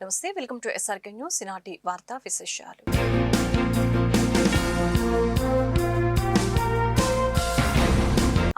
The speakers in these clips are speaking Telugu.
నమస్తే, వెల్కమ్ టు ఎస్ఆర్కే న్యూస్. ఈనాటి వార్తా విశేషాలు.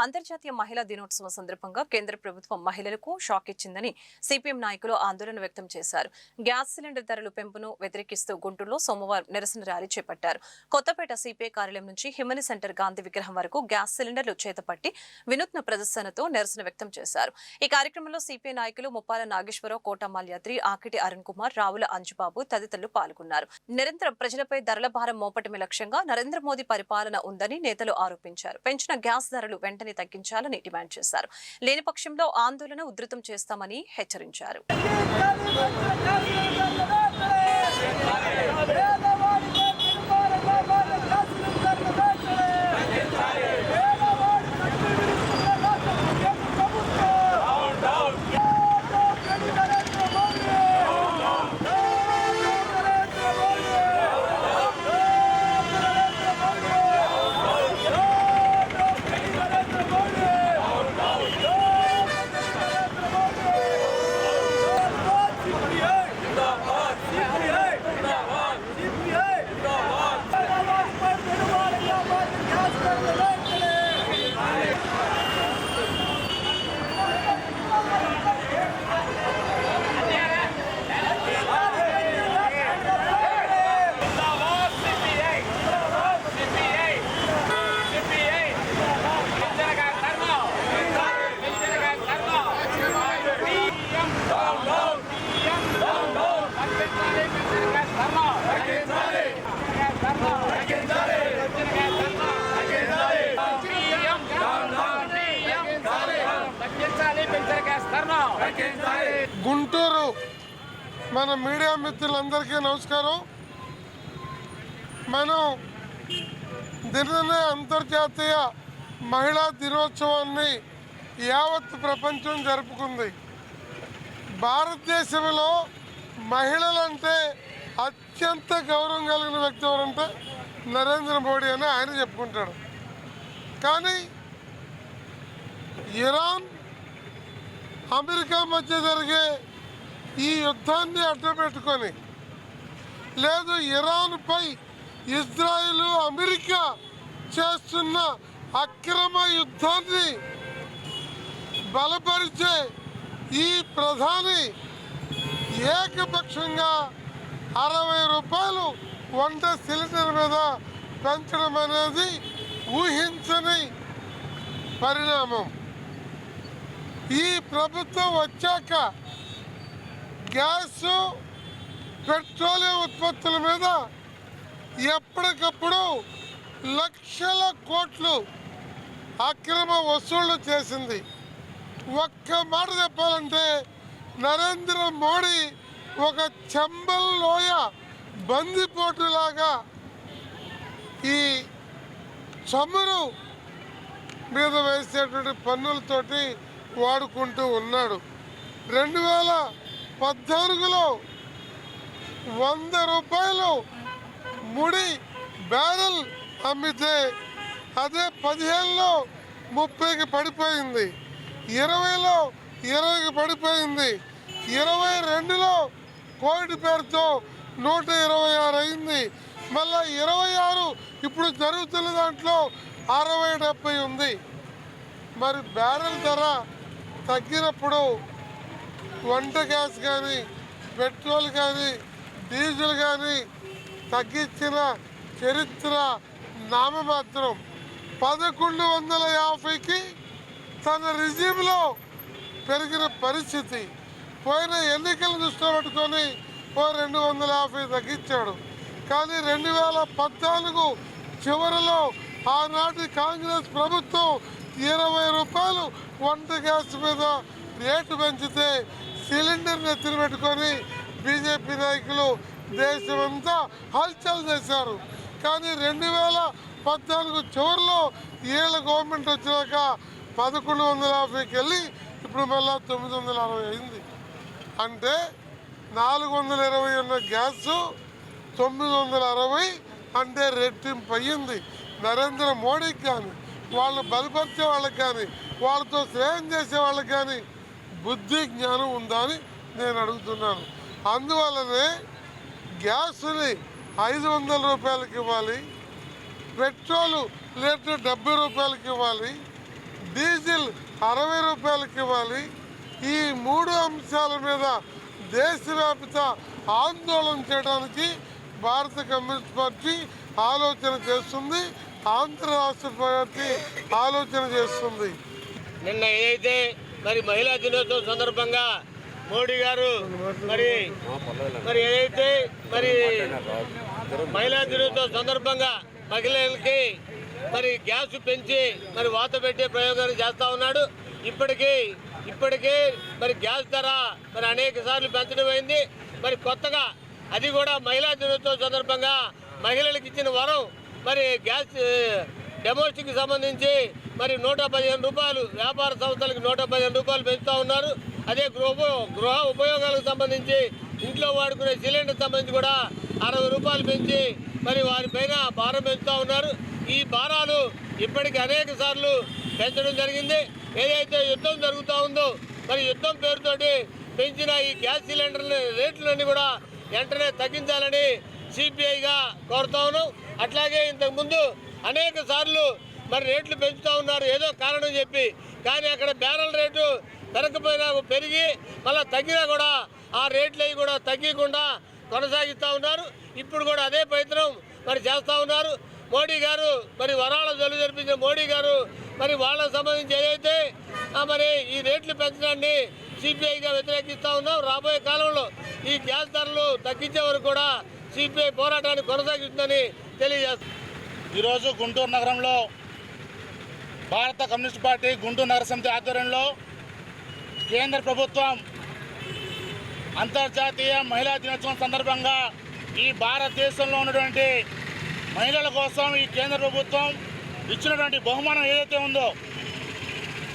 అంతర్జాతీయ మహిళా దినోత్సవం సందర్భంగా కేంద్ర ప్రభుత్వం మహిళలకు షాక్ ఇచ్చిందని సిపిఎం నాయకులు ఆందోళన వ్యక్తం చేశారు. గ్యాస్ సిలిండర్ ధరల పెంపును వ్యతిరేకిస్తూ గుంటూరులో సోమవారం నిరసన ర్యాలీ చేపట్టారు. కొత్తపేట సిపిఐ కార్యాలయం నుంచి హిమని సెంటర్ గాంధీ విగ్రహం వరకు గ్యాస్ సిలిండర్లు చేతపట్టి వినూత్న ప్రదర్శనతో నిరసన వ్యక్తం చేశారు. ఈ కార్యక్రమంలో సిపిఐ నాయకులు ముప్పాల నాగేశ్వరరావు, కోటమాల్యాద్రి, ఆకిటి అరుణ్ కుమార్, రావుల అంజుబాబు తదితరులు పాల్గొన్నారు. నిరంతరం ప్రజలపై ధరల భారం మోపటమే లక్ష్యంగా నరేంద్ర మోదీ పరిపాలన ఉందని నేతలు ఆరోపించారు. పెంచిన గ్యాస్ ధరలు వెంటనే తగ్గించాలని డిమాండ్ చేశారు. లేని పక్షంలో ఆందోళన ఉధృతం చేస్తామని హెచ్చరించారు. గుంటూరు మన మీడియా మిత్రులందరికీ నమస్కారం. మనం నిన్ననే అంతర్జాతీయ మహిళా దినోత్సవాన్ని యావత్ ప్రపంచం జరుపుకుంది. భారతదేశంలో మహిళలంటే అత్యంత గౌరవం కలిగిన వ్యక్తి ఎవరంటే నరేంద్ర మోడీ అని ఆయన చెప్పుకుంటాడు. కానీ ఇరాన్, అమెరికా మధ్య జరిగే ఈ యుద్ధాన్ని అడ్డుపెట్టుకొని, లేదు ఇరాన్పై ఇజ్రాయిల్, అమెరికా చేస్తున్న అక్రమ యుద్ధాన్ని బలపరిచే ఈ ప్రధాని ఏకపక్షంగా 60 రూపాయలు వంట సిలిండర్ మీద పెంచడం అనేది ఊహించని పరిణామం. ఈ ప్రభుత్వం వచ్చాక గ్యాసు, పెట్రోలియం ఉత్పత్తుల మీద ఎప్పటికప్పుడు లక్షల కోట్లు అక్రమ వసూళ్లు చేసింది. ఒక్క మాట చెప్పాలంటే నరేంద్ర మోడీ ఒక చంబల్ లోయ బందిపోటులాగా ఈ చమురు మీద వేసేటువంటి పన్నులతోటి వాడుకుంటూ ఉన్నాడు. 2014లో 100 రూపాయలు ముడి బ్యారెల్ అమ్మితే అదే 15లో 30కి పడిపోయింది, 20లో 20కి పడిపోయింది, 22లో కోవిడ్ పేరుతో 126 అయింది, మళ్ళా 26 ఇప్పుడు జరుగుతున్న దాంట్లో 60-70 ఉంది. మరి బ్యారెల్ ధర తగ్గినప్పుడు వంట గ్యాస్ కానీ, పెట్రోల్ కానీ, డీజిల్ కానీ తగ్గించిన చరిత్ర నామమాత్రం. 1150కి తన రిజీమ్లో పెరిగిన పరిస్థితి. పోయిన ఎన్నికలను దృష్టిలో పెట్టుకొని 250 తగ్గించాడు. కానీ 2014 చివరిలో ఆనాటి కాంగ్రెస్ ప్రభుత్వం 20 రూపాయలు వంట గ్యాస్ మీద రేటు పెంచితే సిలిండర్ని ఎత్తున పెట్టుకొని బీజేపీ నాయకులు దేశమంతా హల్చల్ చేశారు. కానీ 2014 చివరిలో ఏళ్ళ గవర్నమెంట్ వచ్చినాక 1150కి వెళ్ళి ఇప్పుడు మళ్ళా 960 అయింది. అంటే 420 ఉన్న గ్యాసు 960 అంటే రెట్టింపు అయ్యింది. నరేంద్ర మోడీకి కానీ, వాళ్ళు బలపరిచే వాళ్ళకి కానీ, వాళ్ళతో స్నేహం చేసే వాళ్ళకి కానీ బుద్ధి జ్ఞానం ఉందా అని నేను అడుగుతున్నాను. అందువల్లనే గ్యాస్ని 500 రూపాయలకి ఇవ్వాలి, పెట్రోలు లీటర్ 70 రూపాయలకి ఇవ్వాలి, డీజిల్ 60 రూపాయలకి ఇవ్వాలి. ఈ 3 అంశాల మీద దేశవ్యాప్త ఆందోళన చేయడానికి భారత కమ్యూనిస్ట్ పార్టీ ఆలోచన చేస్తుంది, ఆంధ్ర రాష్ట్ర పార్టీ ఆలోచన చేస్తుంది. నిన్న ఏదైతే మహిళా దినోత్సవం సందర్భంగా మోడీ గారు ఏదైతే మహిళా దినోత్సవం సందర్భంగా మహిళలకి గ్యాస్ పెంచి వాత పెట్టే ప్రయోగాలు చేస్తూ ఉన్నాడు. ఇప్పటికే గ్యాస్ ధర అనేక సార్లు పెంచడం అయింది. కొత్తగా అది కూడా మహిళా దినోత్సవం సందర్భంగా మహిళలకు ఇచ్చిన వరం గ్యాస్ డెమోస్టిక్ సంబంధించి 115 రూపాయలు, వ్యాపార సంస్థలకు 115 రూపాయలు పెంచుతూ ఉన్నారు. అదే గృహ ఉపయోగాలకు సంబంధించి ఇంట్లో వాడుకునే సిలిండర్ సంబంధించి కూడా 60 రూపాయలు పెంచి వారిపైన భారం పెంచుతూ ఉన్నారు. ఈ భారాలు ఇప్పటికి అనేక సార్లు పెంచడం జరిగింది. ఏదైతే యుద్ధం జరుగుతూ ఉందో యుద్ధం పేరుతోటి పెంచిన ఈ గ్యాస్ సిలిండర్ల రేట్లన్నీ కూడా వెంటనే తగ్గించాలని సిపిఐగా కోరుతా ఉన్నాం. అట్లాగే ఇంతకుముందు అనేక సార్లు రేట్లు పెంచుతూ ఉన్నారు ఏదో కారణం చెప్పి, కానీ అక్కడ బ్యారెల్ రేటు పెరగకపోయినా పెరిగి మళ్ళీ తగ్గినా కూడా ఆ రేట్లు అవి కూడా తగ్గకుండా కొనసాగిస్తూ ఉన్నారు. ఇప్పుడు కూడా అదే ప్రయత్నం చేస్తూ ఉన్నారు. మోడీ గారు వరాల జల్లు జరిపించిన మోడీ గారు వాళ్ళకు సంబంధించి ఏదైతే ఈ రేట్లు పెంచడాన్ని సిపిఐగా వ్యతిరేకిస్తూ ఉన్నాం. రాబోయే కాలంలో ఈ గ్యాస్ ధరలు తగ్గించే వరకు కూడా సిపిఐ పోరాటాన్ని కొనసాగిస్తుందని తెలియజేస్తుంది. ఈరోజు గుంటూరు నగరంలో భారత కమ్యూనిస్ట్ పార్టీ గుంటూరు నగర సమితి ఆధ్వర్యంలో కేంద్ర ప్రభుత్వం అంతర్జాతీయ మహిళా దినోత్సవం సందర్భంగా ఈ భారతదేశంలో ఉన్నటువంటి మహిళల కోసం ఈ కేంద్ర ప్రభుత్వం ఇచ్చినటువంటి బహుమానం ఏదైతే ఉందో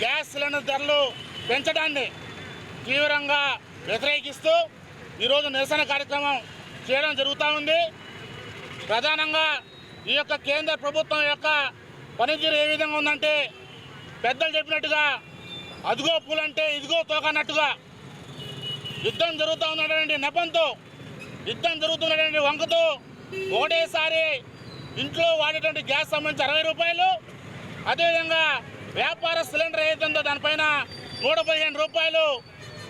గ్యాస్ సిలిండర్ ధరలు పెంచడాన్ని తీవ్రంగా వ్యతిరేకిస్తూ ఈరోజు నిరసన కార్యక్రమం చేయడం జరుగుతూ ఉంది. ప్రధానంగా ఈ యొక్క కేంద్ర ప్రభుత్వం యొక్క పనితీరు ఏ విధంగా ఉందంటే పెద్దలు చెప్పినట్టుగా అదిగో పూలంటే ఇదిగో తోకన్నట్టుగా యుద్ధం జరుగుతూ ఉన్నటువంటి నెపంతో, యుద్ధం జరుగుతున్నటువంటి వంకతో ఒకటేసారి ఇంట్లో వాడేటువంటి గ్యాస్ సంబంధించి 60 రూపాయలు, అదేవిధంగా వ్యాపార సిలిండర్ ఏదైతుందో దానిపైన 115 రూపాయలు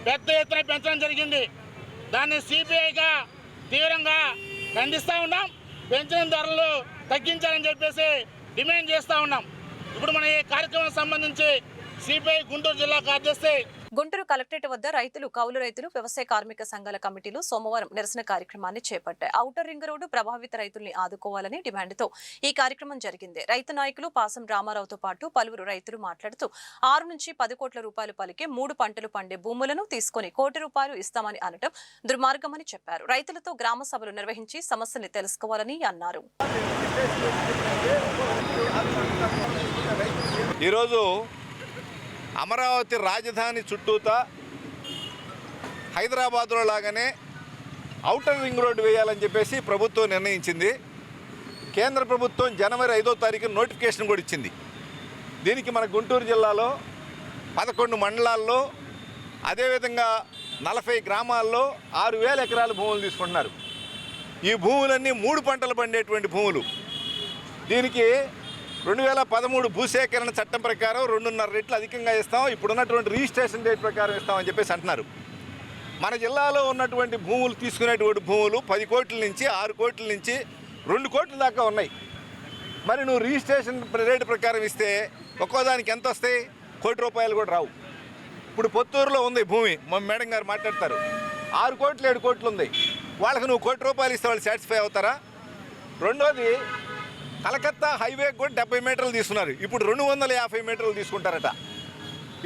పెద్ద ఎత్తున పెంచడం జరిగింది. దాన్ని సిపిఐగా తీవ్రంగా ఖండిస్తూ ఉన్నాం. పెంచిన ధరలు తగ్గించాలని చెప్పేసి డిమాండ్ చేస్తూ ఉన్నాం. ఇప్పుడు మన ఈ కార్యక్రమం సంబంధించి సిపిఐ గుంటూరు జిల్లా కార్యదర్శి గుంటూరు కలెక్టరేట్ వద్ద రైతులు, కౌలు రైతులు, వ్యవసాయ కార్మిక సంఘాల కమిటీలు సోమవారం నిరసన కార్యక్రమాన్ని చేపట్టాయి. ఔటర్ రింగ్ రోడ్డు ప్రభావిత రైతుల్ని ఆదుకోవాలని డిమాండ్తో ఈ కార్యక్రమం జరిగింది. రైతు నాయకులు పాసం రామారావుతో పాటు పలువురు రైతులు మాట్లాడుతూ 6 నుంచి 10 కోట్ల రూపాయలు పలికే 3 పంటలు పండే భూములను తీసుకుని ₹1 కోటి ఇస్తామని అనటం దుర్మార్గమని చెప్పారు. రైతులతో గ్రామ సభలు నిర్వహించి సమస్యల్ని తెలుసుకోవాలని అన్నారు. ఈరోజు అమరావతి రాజధాని చుట్టూతా హైదరాబాద్లో లాగానే ఔటర్ రింగ్ రోడ్డు వేయాలని చెప్పేసి ప్రభుత్వం నిర్ణయించింది. కేంద్ర ప్రభుత్వం జనవరి 5వ తారీఖున నోటిఫికేషన్ కూడా ఇచ్చింది. దీనికి మన గుంటూరు జిల్లాలో 11 మండలాల్లో అదేవిధంగా 40 గ్రామాల్లో 6,000 ఎకరాల భూములు తీసుకుంటున్నారు. ఈ భూములన్నీ 3 పంటలు పండేటువంటి భూములు. దీనికి 2013 భూసేకరణ చట్టం ప్రకారం 2.5 రెట్లు అధికంగా ఇస్తాం, ఇప్పుడున్నటువంటి రిజిస్ట్రేషన్ డేట్ ప్రకారం ఇస్తామని చెప్పేసి అంటున్నారు. మన జిల్లాలో ఉన్నటువంటి భూములు తీసుకునేటువంటి భూములు 10 కోట్ల నుంచి 6 కోట్ల నుంచి 2 కోట్ల దాకా ఉన్నాయి. మరి నువ్వు రిజిస్ట్రేషన్ రేటు ప్రకారం ఇస్తే ఒక్కోదానికి ఎంత వస్తాయి? ₹1 కోటి కూడా రావు. ఇప్పుడు పొత్తూరులో ఉంది భూమి, మా మేడం గారు మాట్లాడతారు, 6 కోట్లు 7 కోట్లు ఉంది. వాళ్ళకి నువ్వు ₹1 కోటి ఇస్తే వాళ్ళు సాటిస్ఫై అవుతారా? రెండోది, కలకత్తా హైవేకి కూడా 70 మీటర్లు తీసుకున్నారు, ఇప్పుడు 250 మీటర్లు తీసుకుంటారట.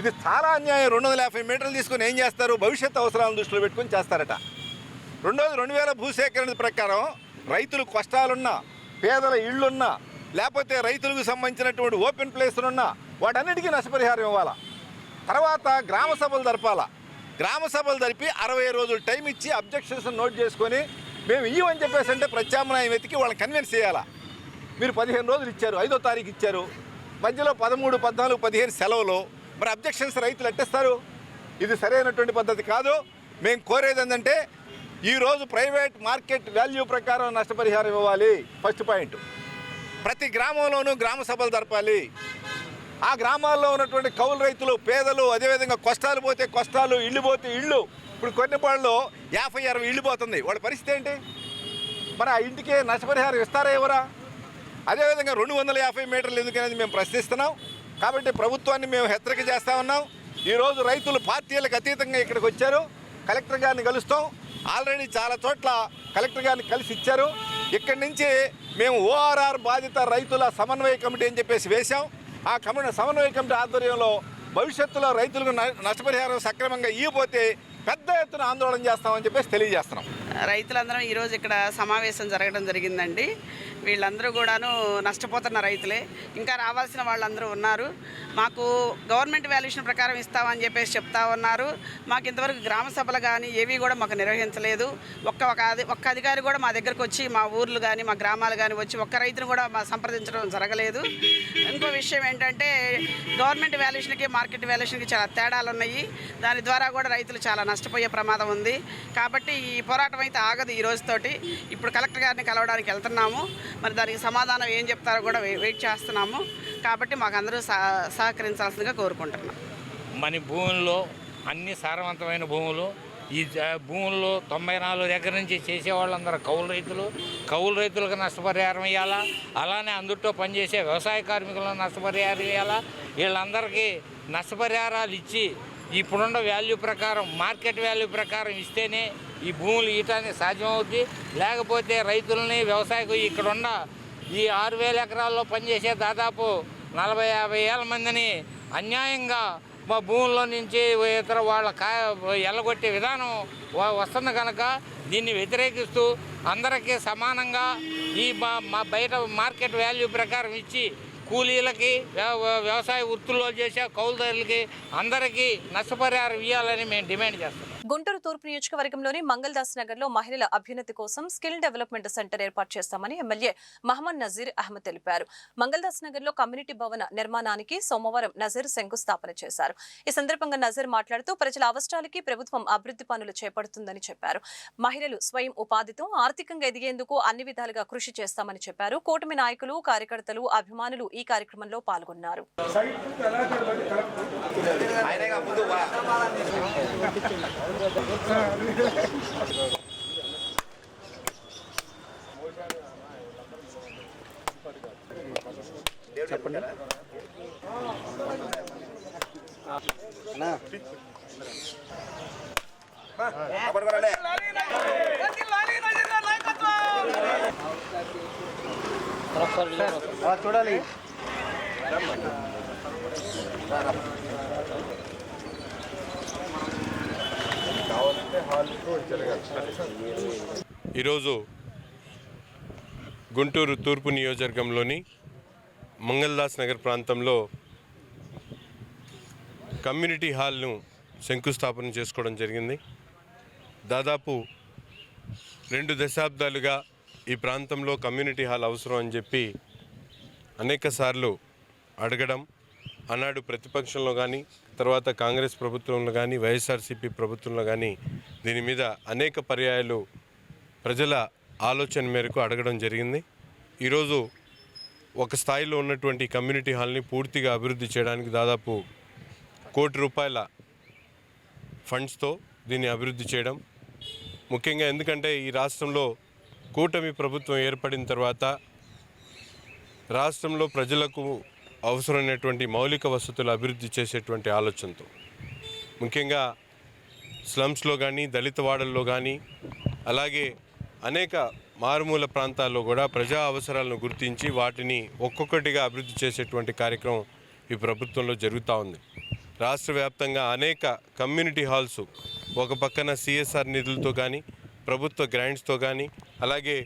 ఇది చాలా అన్యాయం. 250 మీటర్లు తీసుకొని ఏం చేస్తారు? భవిష్యత్ అవసరాలను దృష్టిలో పెట్టుకొని చేస్తారట. రెండోది, 2000 భూసేకరణ ప్రకారం రైతులు కష్టాలున్నా, పేదల ఇళ్లున్నా, లేకపోతే రైతులకు సంబంధించినటువంటి ఓపెన్ ప్లేస్లున్నా వాటన్నిటికీ నష్టపరిహారం ఇవ్వాలా. తర్వాత గ్రామ సభలు జరపాలా. గ్రామ సభలు జరిపి 60 రోజులు టైం ఇచ్చి అబ్జెక్షన్స్ నోట్ చేసుకొని మేము ఇవ్వని చెప్పేసి అంటే ప్రత్యామ్నాయం వెతికి వాళ్ళని కన్విన్స్ చేయాలా. మీరు 15 రోజులు ఇచ్చారు, 5వ తారీఖు ఇచ్చారు, మధ్యలో 13, 14, 15 సెలవులు, మరి అబ్జెక్షన్స్ రైతులు ఎట్టేస్తారు? ఇది సరైనటువంటి పద్ధతి కాదు. మేము కోరేది ఏంటంటే ఈరోజు ప్రైవేట్ మార్కెట్ వాల్యూ ప్రకారం నష్టపరిహారం ఇవ్వాలి. First point. ప్రతి గ్రామంలోనూ గ్రామ సభలు జరపాలి. ఆ గ్రామాల్లో ఉన్నటువంటి కౌలు రైతులు, పేదలు, అదేవిధంగా కష్టాలు పోతే కష్టాలు, ఇళ్ళు పోతే ఇళ్ళు. ఇప్పుడు కొన్ని పనుల్లో 50-60 ఇళ్ళు పోతుంది. వాళ్ళ పరిస్థితి ఏంటి? మరి ఆ ఇంటికి నష్టపరిహారం ఇస్తారా ఎవరా? అదేవిధంగా 250 మీటర్లు ఎందుకనేది మేము ప్రశ్నిస్తున్నాం. కాబట్టి ప్రభుత్వాన్ని మేము హెచ్చరిక చేస్తూ ఉన్నాం. ఈరోజు రైతులు పార్టీలకు అతీతంగా ఇక్కడికి వచ్చారు. కలెక్టర్ గారిని కలుస్తాం. ఆల్రెడీ చాలా చోట్ల కలెక్టర్ గారిని కలిసి ఇచ్చారు. ఇక్కడి నుంచి మేము ORR బాధిత రైతుల సమన్వయ కమిటీ అని చెప్పేసి వేశాం. ఆ సమన్వయ కమిటీ ఆధ్వర్యంలో భవిష్యత్తులో రైతులకు నష్టపరిహారం సక్రమంగా ఇవ్వకపోతే పెద్ద ఎత్తున ఆందోళన చేస్తామని చెప్పేసి తెలియజేస్తున్నాం. రైతులందరం ఈరోజు ఇక్కడ సమావేశం జరగడం జరిగిందండి. వీళ్ళందరూ కూడాను నష్టపోతున్న రైతులే. ఇంకా రావాల్సిన వాళ్ళందరూ ఉన్నారు. మాకు గవర్నమెంట్ వాల్యుయేషన్ ప్రకారం ఇస్తామని చెప్పేసి చెప్తా ఉన్నారు. మాకు ఇంతవరకు గ్రామ సభలు కానీ ఏవి కూడా మాకు నిర్వహించలేదు. ఒక్క అధికారి కూడా మా దగ్గరకు వచ్చి మా ఊర్లు కానీ మా గ్రామాలు కానీ వచ్చి ఒక్క రైతును కూడా సంప్రదించడం జరగలేదు. ఇంకో విషయం ఏంటంటే గవర్నమెంట్ వాల్యుయేషన్కి మార్కెట్ వాల్యుయేషన్కి చాలా తేడాలు ఉన్నాయి. దాని ద్వారా కూడా రైతులు చాలా నష్టపోయే ప్రమాదం ఉంది. కాబట్టి ఈ పోరాటం అయితే ఆగదు ఈ రోజుతోటి. ఇప్పుడు కలెక్టర్ గారిని కలవడానికి వెళ్తున్నాము. మరి దానికి సమాధానం ఏం చెప్తారో కూడా వెయిట్ చేస్తున్నాము. కాబట్టి మాకు అందరూ సహకరించాల్సిందిగా కోరుకుంటున్నాం. మన భూముల్లో అన్ని సారవంతమైన భూములు. ఈ భూముల్లో 94 దగ్గర నుంచి చేసేవాళ్ళందరూ కౌలు రైతులకు నష్టపరిహారం ఇవ్వాలా. అలానే అందుట్లో పనిచేసే వ్యవసాయ కార్మికులకు నష్టపరిహారం ఇవ్వాలా. వీళ్ళందరికీ నష్టపరిహారాలు ఇచ్చి ఇప్పుడున్న వాల్యూ ప్రకారం, మార్కెట్ వాల్యూ ప్రకారం ఇస్తేనే ఈ భూములు ఇయటానికి సాధ్యమవుద్ది. లేకపోతే రైతులని వ్యవసాయకు ఇక్కడున్న ఈ 6000 ఎకరాల్లో పనిచేసే దాదాపు 40-50 ఏళ్ళ మందిని అన్యాయంగా మా భూముల్లో నుంచి ఇతర వాళ్ళ ఎల్లగొట్టే విధానం వస్తుంది కనుక దీన్ని వ్యతిరేకిస్తూ అందరికీ సమానంగా ఈ మా బయట మార్కెట్ వాల్యూ ప్రకారం ఇచ్చి కూలీలకి, వ్యవసాయ వృత్తుల్లో చేసే కౌలుదారులకి అందరికీ నష్టపరిహారం ఇవ్వాలని మేము డిమాండ్ చేస్తాం. గుంటూరు తూర్పు నియోజకవర్గంలోని మంగళదాస్ నగర్ లో మహిళల అభ్యున్నతి కోసం స్కిల్ డెవలప్మెంట్ సెంటర్ ఏర్పాటు చేస్తామని ఎమ్మెల్యే మహమ్మద్ నజీర్ అహ్మద్ తెలిపారు. మంగళదాస్ నగర్ లో కమ్యూనిటీ భవన నిర్మాణానికి సోమవారం నజీర్ శంకుస్థాపన చేశారు. ఈ సందర్భంగా నజీర్ మాట్లాడుతూ ప్రజల అవసరాలకి ప్రభుత్వం అభివృద్ధి పనులు చేపడుతుందని చెప్పారు. మహిళలు స్వయం ఉపాధితో ఆర్థికంగా ఎదిగేందుకు అన్ని విధాలుగా కృషి చేస్తామని చెప్పారు. కూటమి నాయకులు, కార్యకర్తలు, అభిమానులు ఈ కార్యక్రమంలో పాల్గొన్నారు. చెప్పండి. చూడాలి. ఈరోజు గుంటూరు తూర్పు నియోజకవర్గంలోని మంగళదాస్ నగర్ ప్రాంతంలో కమ్యూనిటీ హాల్ను శంకుస్థాపన చేసుకోవడం జరిగింది. దాదాపు 2 దశాబ్దాలుగా ఈ ప్రాంతంలో కమ్యూనిటీ హాల్ అవసరం అని చెప్పి అనేక సార్లు అడగడం, ఆనాడు ప్రతిపక్షంలో కానీ, తర్వాత కాంగ్రెస్ ప్రభుత్వంలో కానీ, వైఎస్ఆర్సీపీ ప్రభుత్వంలో కానీ దీని మీద అనేక పర్యాయాలు ప్రజల ఆలోచన మేరకు అడగడం జరిగింది. ఈరోజు ఒక స్థాయిలో ఉన్నటువంటి కమ్యూనిటీ హాల్ని పూర్తిగా అభివృద్ధి చేయడానికి దాదాపు ₹1 కోటి ఫండ్స్తో దీన్ని అభివృద్ధి చేయడం ముఖ్యంగా. ఎందుకంటే ఈ రాష్ట్రంలో కూటమి ప్రభుత్వం ఏర్పడిన తర్వాత రాష్ట్రంలో ప్రజలకు అవసరమైనటువంటి మౌలిక వసతులు అభివృద్ధి చేసేటువంటి ఆలోచనతో, ముఖ్యంగా స్లమ్స్లో కానీ, దళిత వాడల్లో కానీ, అలాగే అనేక మారుమూల ప్రాంతాల్లో కూడా ప్రజా అవసరాలను గుర్తించి వాటిని ఒక్కొక్కటిగా అభివృద్ధి చేసేటువంటి కార్యక్రమం ఈ ప్రభుత్వంలో జరుగుతూ ఉంది. రాష్ట్ర వ్యాప్తంగా అనేక కమ్యూనిటీ హాల్స్ ఒక పక్కన CSR నిధులతో కానీ, ప్రభుత్వ గ్రాంట్స్తో కానీ, అలాగే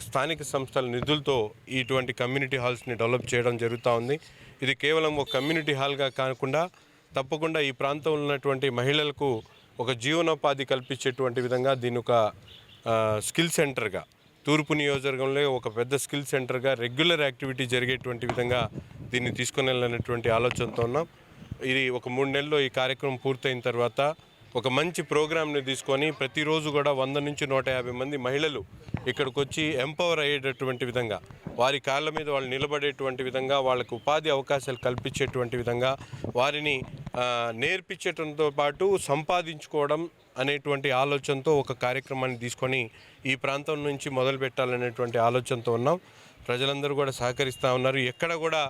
స్థానిక సంస్థల నిధులతో ఇటువంటి కమ్యూనిటీ హాల్స్ని డెవలప్ చేయడం జరుగుతూ ఉంది. ఇది కేవలం ఒక కమ్యూనిటీ హాల్గా కాకుండా తప్పకుండా ఈ ప్రాంతంలో ఉన్నటువంటి మహిళలకు ఒక జీవనోపాధి కల్పించేటువంటి విధంగా దీని ఒక స్కిల్ సెంటర్గా, తూర్పు నియోజకవర్గంలో ఒక పెద్ద స్కిల్ సెంటర్గా రెగ్యులర్ యాక్టివిటీ జరిగేటువంటి విధంగా దీన్ని తీసుకుని వెళ్ళినటువంటి ఆలోచనతో ఉన్నాం. ఇది ఒక 3 నెలల్లో ఈ కార్యక్రమం పూర్తయిన తర్వాత ఒక మంచి ప్రోగ్రామ్ని తీసుకొని ప్రతిరోజు కూడా 100 నుంచి 150 మంది మహిళలు ఇక్కడికి వచ్చి ఎంపవర్ అయ్యేటటువంటి విధంగా, వారి కాళ్ళ మీద వాళ్ళు నిలబడేటువంటి విధంగా, వాళ్ళకు ఉపాధి అవకాశాలు కల్పించేటువంటి విధంగా, వారిని నేర్పించడంతో పాటు సంపాదించుకోవడం అనేటువంటి ఆలోచనతో ఒక కార్యక్రమాన్ని తీసుకొని ఈ ప్రాంతం నుంచి మొదలు పెట్టాలనేటువంటి ఆలోచనతో ఉన్నాం. ప్రజలందరూ కూడా సహకరిస్తూ ఉన్నారు. ఎక్కడ కూడా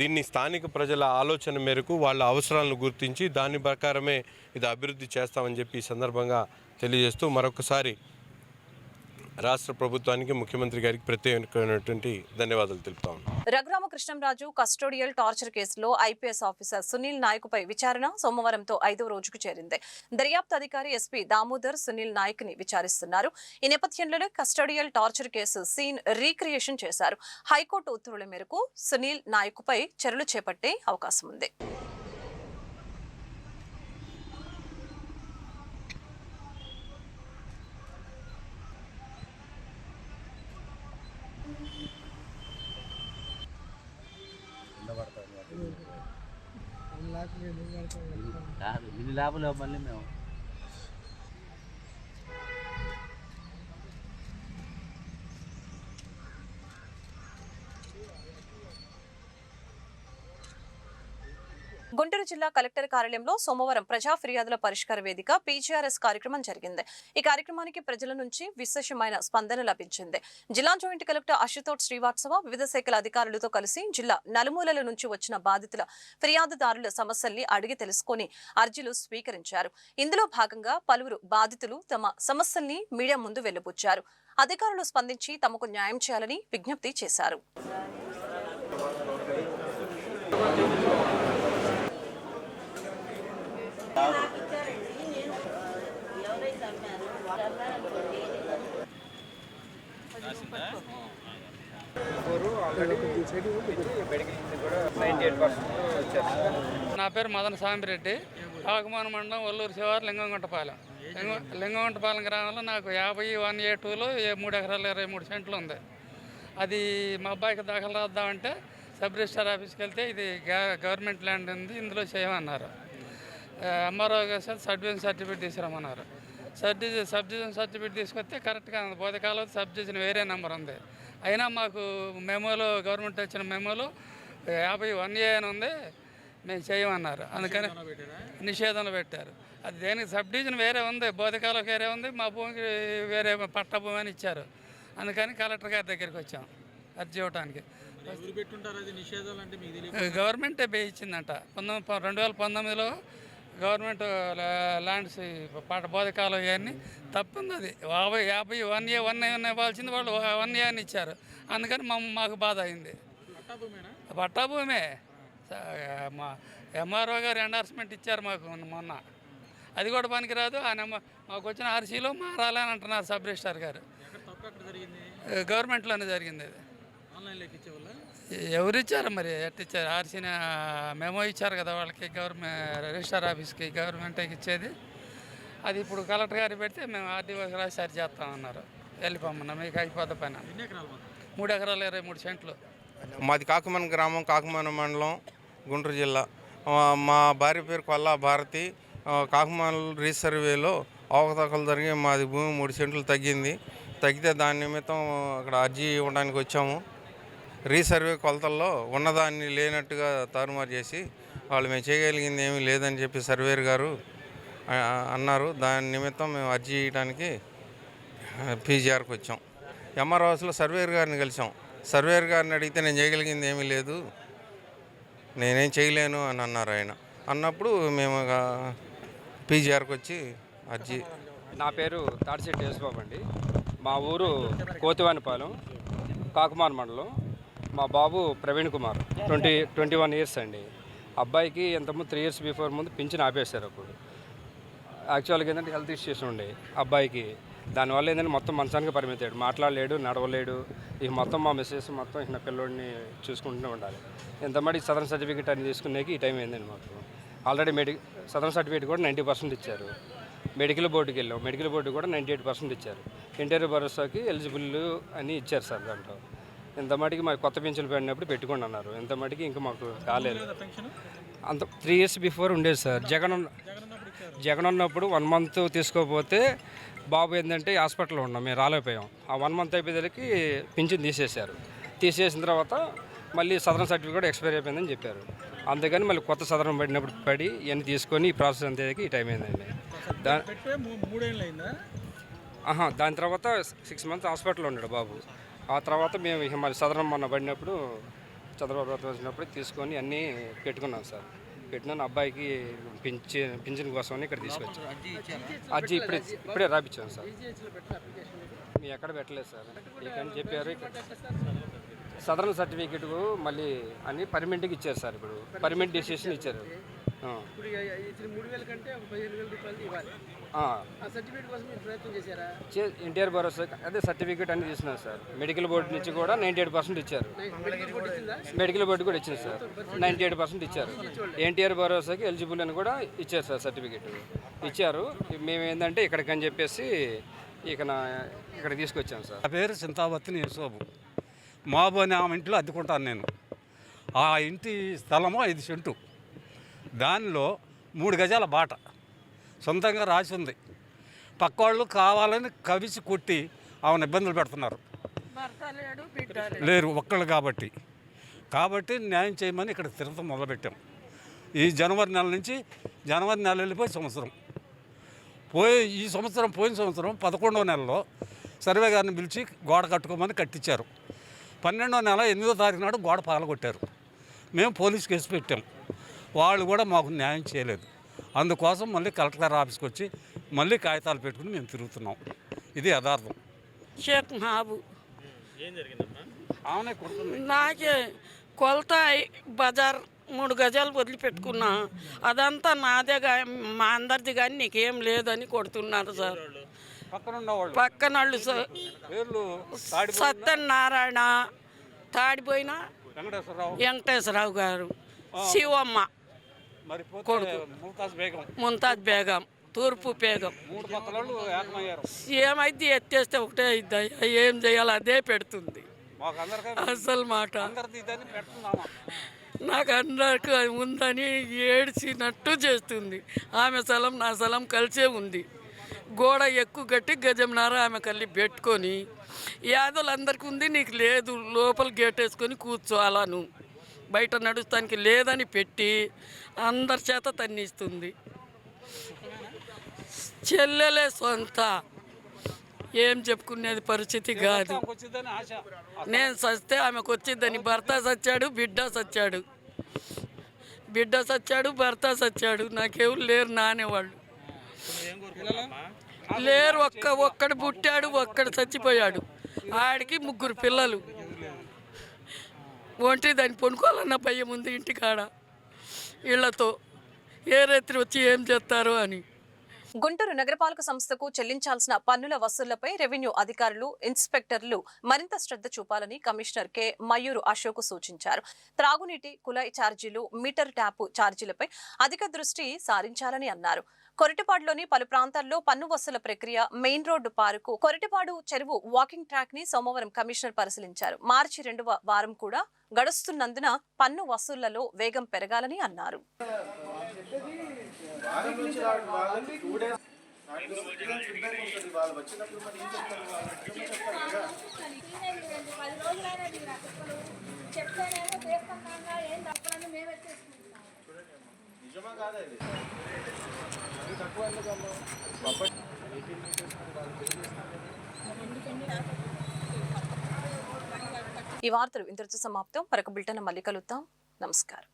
దీన్ని స్థానిక ప్రజల ఆలోచన మేరకు వాళ్ళ అవసరాలను గుర్తించి దాని ప్రకారమే ఇది అభివృద్ధి చేస్తామని చెప్పి ఈ సందర్భంగా తెలియజేస్తూ మరొకసారి రాష్ట్ర ప్రభుత్వానికి, ముఖ్యమంత్రి గారికి ప్రత్యేకమైనటువంటి ధన్యవాదాలు తెలుపుతా ఉన్నాం. రఘురామకృష్ణంరాజు కస్టోడియల్ టార్చర్ కేసులో ఐపీఎస్ ఆఫీసర్ సునీల్ నాయక్పై విచారణ సోమవారంతో 5వ రోజుకు చేరింది. దర్యాప్తు అధికారి ఎస్పీ దామోదర్ సునీల్ నాయక్ ని విచారిస్తున్నారు. ఈ నేపథ్యంలోనే custodial torture case scene recreation చేశారు. హైకోర్టు ఉత్తర్వుల మేరకు సునీల్ నాయక్పై చర్యలు చేపట్టే అవకాశం ఉంది. ఇన్ని లాభాలు మళ్ళీ మేము గుంటూరు జిల్లా కలెక్టర్ కార్యాలయంలో సోమవారం ప్రజా ఫిర్యాదుల పరిష్కార వేదిక పీజీఆర్ఎస్ కార్యక్రమం జరిగింది. ఈ కార్యక్రమానికి ప్రజల నుంచి విశేషమైన స్పందన లభించింది. జిల్లా జాయింట్ కలెక్టర్ అశుతోష్ శ్రీవాత్సవ వివిధ శాఖల అధికారులతో కలిసి జిల్లా నలుమూలల నుంచి వచ్చిన బాధితుల ఫిర్యాదుదారుల సమస్యల్ని అడిగి తెలుసుకుని అర్జీలు స్వీకరించారు. ఇందులో భాగంగా పలువురు బాధితులు తమ సమస్యల్ని మీడియా ముందు వెళ్లిబుచ్చారు. అధికారులు స్పందించి తమకు న్యాయం చేయాలని విజ్ఞప్తి చేశారు. నా పేరు మదన సాంబిరెడ్డి, కాకుమాన మండలం వల్లూరు శివారు లింగంగుంటపాలెం. లింగంగుంటపాలెం గ్రామంలో నాకు 50-1A2లో 3 ఎకరాలు 23 సెంట్లు ఉంది. అది మా అబ్బాయికి దాఖలు రాద్దామంటే సబ్ రిజిస్టర్ ఆఫీస్కి వెళ్తే ఇది గవర్నమెంట్ ల్యాండ్ ఉంది, ఇందులో చేయమన్నారు. ఎంఆర్ఓ గారు సబ్డివిజన్ సర్టిఫికేట్ తీసుకురమ్మన్నారు. సబ్ డివిజన్ సర్టిఫికేట్ తీసుకొస్తే కరెక్ట్గా బోధకాలం సబ్ డివిజన్ వేరే నెంబర్ ఉంది. అయినా మాకు మెమోలో గవర్నమెంట్ వచ్చిన మెమోలో 51A అని ఉంది, మేము చేయమన్నారు. అందుకని నిషేధంలో పెట్టారు. అది దేనికి సబ్ డివిజన్ వేరే ఉంది, బోధకాలకు వేరే ఉంది, మా భూమికి వేరే పట్టా భూమి అని ఇచ్చారు. అందుకని కలెక్టర్ గారి దగ్గరికి వచ్చాం అర్జీ ఇవ్వడానికి. గవర్నమెంటే ఇచ్చిందంట. 2019లో గవర్నమెంట్ ల్యాండ్స్ బోధకాలు ఇవన్నీ తప్పుంది. అది 51A ఇవ్వాల్సింది వాళ్ళు 1A అని ఇచ్చారు. అందుకని మాకు బాధ అయింది. పట్టా భూమే. మా ఎంఆర్ఓ గారు ఎండార్స్మెంట్ ఇచ్చారు మాకు మొన్న, అది కూడా పనికిరాదు. మాకు వచ్చిన ఆర్సీలో మారాలని అంటున్నారు సబ్ రిజిస్టార్ గారు. గవర్నమెంట్లోనే జరిగింది. అది ఎవరు ఇచ్చారు మరి, ఎట్టిచ్చారు? ఆర్సీని మెమో ఇచ్చారు కదా వాళ్ళకి, గవర్నమెంట్ రిజిస్టర్ ఆఫీస్కి గవర్నమెంట్కి ఇచ్చేది. అది ఇప్పుడు కలెక్టర్ గారికి పెడితే మేము ఆర్డీఓకి రాసి సరి చేస్తామన్నారు. వెళ్ళిపోమన్నా, మీకు అయిపోద్ది పైన. 3 ఎకరాలు 23 సెంట్లు. మాది కాకుమాన గ్రామం, కాకుమాన మండలం, గుంటూరు జిల్లా. మా భార్య పేరు కొల్లా భారతి. కాకుమాన రీసర్వేలో అవకతవకలు జరిగి మాది భూమి 3 సెంట్లు తగ్గితే దాని నిమిత్తం అక్కడ అర్జీ ఇవ్వడానికి వచ్చాము. రీసర్వే కొలతల్లో ఉన్నదాన్ని లేనట్టుగా తారుమారు చేసి వాళ్ళు మేము చేయగలిగింది ఏమీ లేదని చెప్పి సర్వేర్ గారు అన్నారు. దాని నిమిత్తం మేము అర్జీ ఇవ్వడానికి పీజీఆర్కి వచ్చాం. ఎంఆర్ హౌస్లో సర్వేర్ గారిని కలిసాం. సర్వేర్ గారిని అడిగితే నేను చేయగలిగింది ఏమీ లేదు, నేనేం చేయలేను అని అన్నారు. ఆయన అన్నప్పుడు మేము పీజీఆర్కి వచ్చి అర్జీ. నా పేరు తాడిశెట్టి యేసుబాబు అండి. మా ఊరు కోతివానిపాలెం, కాకుమాన మండలం. మా బాబు ప్రవీణ్ కుమార్ 21 ఇయర్స్ అండి. అబ్బాయికి ఇంతకుముందు 3 ఇయర్స్ బిఫోర్ ముందు పింఛన్ ఆపేశారు. అప్పుడు యాక్చువల్గా ఏంటంటే హెల్త్ ఇష్యూస్ ఉండే అబ్బాయికి. దానివల్ల ఏంటంటే మొత్తం మంచానికి పరిమితాడు, మాట్లాడలేడు, నడవలేడు. ఇక మొత్తం మా మెసేజ్ మొత్తం ఇక నా పిల్లోడిని చూసుకుంటూనే ఉండాలి. ఎంతమంది సదరన్ సర్టిఫికేట్ అని తీసుకునేకి ఈ టైం అయిందండి మాకు. ఆల్రెడీ సదరన్ సర్టిఫికేట్ కూడా 90% ఇచ్చారు. మెడికల్ బోర్డుకి వెళ్ళాం, మెడికల్ బోర్డు కూడా 98% ఇచ్చారు. ఇంటీరియర్ భరోసాకి ఎలిజిబుల్ అని ఇచ్చారు సార్. దాంట్లో ఇంత మటుకి మాకు కొత్త పెన్షన్ పడినప్పుడు పెట్టుకోండి అన్నారు. ఇంత మటుకి ఇంకా మాకు కాలేదు. అంత 3 ఇయర్స్ బిఫోర్ ఉండేది సార్. జగన్ ఉన్నప్పుడు 1 మంత్ తీసుకోకపోతే బాబు ఏంటంటే హాస్పిటల్లో ఉన్నాం, మేము రాలేకపోయాం. ఆ 1 మంత్ అయిపోయేసరికి పింఛన్ తీసేశారు. తీసేసిన తర్వాత మళ్ళీ సదరన్ సర్టిఫికేట్ కూడా ఎక్స్పైర్ అయిపోయిందని చెప్పారు. అందుకని మళ్ళీ కొత్త సదరన్ పడినప్పుడు పడి ఇవన్నీ తీసుకొని ఈ ప్రాసెస్ అంతేకి ఈ టైం అయిందండి. దాని తర్వాత 6 మంత్స్ హాస్పిటల్లో ఉన్నాడు బాబు. ఆ తర్వాత మేము ఇక మళ్ళీ సదరన్ మొన్న పడినప్పుడు చంద్రబాబు వచ్చినప్పుడు తీసుకొని అన్నీ పెట్టుకున్నాం సార్. పెట్టినాను అబ్బాయికి పింఛన్ కోసమని ఇక్కడ తీసుకొచ్చాం. అర్జీ ఇప్పుడే రాపించాను సార్. మేము ఎక్కడ పెట్టలేదు సార్, ఇకని చెప్పారు. సదరన్ సర్టిఫికేట్ మళ్ళీ అన్ని పర్మనెంట్కి ఇచ్చారు సార్. ఇప్పుడు పర్మనెంట్ డిసిషన్ ఇచ్చారు. ఎన్టీఆర్ భరోసా అదే సర్టిఫికేట్ అన్ని తీసుకున్నాను సార్. మెడికల్ బోర్డు నుంచి కూడా 98% ఇచ్చారు. మెడికల్ బోర్డు కూడా ఇచ్చింది సార్, 98% ఇచ్చారు. ఎన్టీఆర్ భరోసాకి ఎలిజిబుల్ అని కూడా ఇచ్చారు సార్, సర్టిఫికేట్ ఇచ్చారు. మేము ఏంటంటే ఇక్కడికని చెప్పేసి ఇక్కడ తీసుకొచ్చాం సార్. నా పేరు చింతావతిని యేసోబు. మాబు అని ఆమె ఇంట్లో అద్దెకుంటాను నేను. ఆ ఇంటి స్థలము 5 సెంటు. దానిలో 3 గజాల బాట సొంతంగా రాసి ఉంది. పక్కవాళ్ళు కావాలని కవిసి కొట్టి ఆమెను ఇబ్బందులు పెడుతున్నారు. లేరు ఒక్కళ్ళు కాబట్టి న్యాయం చేయమని ఇక్కడ తిరగడం మొదలుపెట్టాం. ఈ జనవరి నెల వెళ్ళిపోయి సంవత్సరం ఈ సంవత్సరం పోయిన సంవత్సరం 11వ నెలలో సర్వే గారిని పిలిచి గోడ కట్టుకోమని కట్టించారు. 12వ నెల 8వ తారీఖు నాడు గోడ పగలగొట్టారు. మేము పోలీస్ కేసు పెట్టాం. వాళ్ళు కూడా మాకు న్యాయం చేయలేదు. అందుకోసం మళ్ళీ కలెక్టర్ గారి ఆఫీస్కి వచ్చి మళ్ళీ కాగితాలు పెట్టుకుని మేము తిరుగుతున్నాం. ఇది యథార్థం. షేక్ మహాబు ఆమెనే కొడుతుంది. నాకే కొలత బజార్ 3 గజాలు వదిలిపెట్టుకున్నా, అదంతా నాదే మా అందరిది కానీ నీకేం లేదని కొడుతున్నారు సార్. పక్కన వాళ్ళు సత్యనారాయణ, తాడిపోయిన వెంకటేశ్వరరావు గారు, శివమ్మ కొడుకు, ముంతాజ్ బేగం, తూర్పు బేగం. ఏమైతే ఎత్తేస్తే ఒకటే అయిద్దాయి, ఏం చేయాలి అదే పెడుతుంది. అసలు మాట నాకు అందరికి ఉందని ఏడ్చినట్టు చేస్తుంది. ఆమె స్థలం నా స్థలం కలిసే ఉంది. గోడ ఎక్కువ కట్టి గజంన్నర ఆమె కల్లి పెట్టుకొని యాదవులందరికీ ఉంది, నీకు లేదు, లోపల గేట్ వేసుకొని కూర్చోవాలా, నువ్వు బయట నడుస్తానికి లేదని పెట్టి అందరి చేత తన్నిస్తుంది. చెల్లెలే సొంత, ఏం చెప్పుకునేది పరిస్థితి కాదు. నేను చస్తే ఆమెకు వచ్చిద్దని, భర్త చచ్చాడు, బిడ్డ చచ్చాడు, భర్త చచ్చాడు, నాకెవరు లేరు నానేవాళ్ళు లేరు. ఒక్కడు పుట్టాడు, ఒక్కడు చచ్చిపోయాడు. ఆడికి 3 పిల్లలు. ఒంటి దాన్ని పొనుకోవాలన్న భయం ఉంది ఇంటికాడ. వీళ్ళతో ఏ రైతులు వచ్చి ఏం చేస్తారో అని. గుంటూరు నగరపాలక సంస్థకు చెల్లించాల్సిన పన్నుల వసూళ్లపై రెవెన్యూ అధికారులు, ఇన్స్పెక్టర్లు మరింత శ్రద్ధ చూపాలని కమిషనర్ కె మయూరు అశోక్ సూచించారు. త్రాగునీటి, కుళాయి ఛార్జీలు, మీటర్ ట్యాపు ఛార్జీలపై అధిక దృష్టి సారించాలని అన్నారు. కొరటిపాడులోని పలు ప్రాంతాల్లో పన్ను వసూల ప్రక్రియ, మెయిన్ రోడ్డు పార్కు, కొరటిపాడు చెరువు వాకింగ్ ట్రాక్ ని సోమవారం కమిషనర్ పరిశీలించారు. మార్చి 2వ వారం కూడా గడుస్తున్నందున పన్ను వసూళ్లలో వేగం పెరగాలని అన్నారు. ఈ వార్తలు ఇంతటితో సమాప్తం. మరొక బులెటిన్ మళ్ళీ కలుద్దాం. నమస్కారం.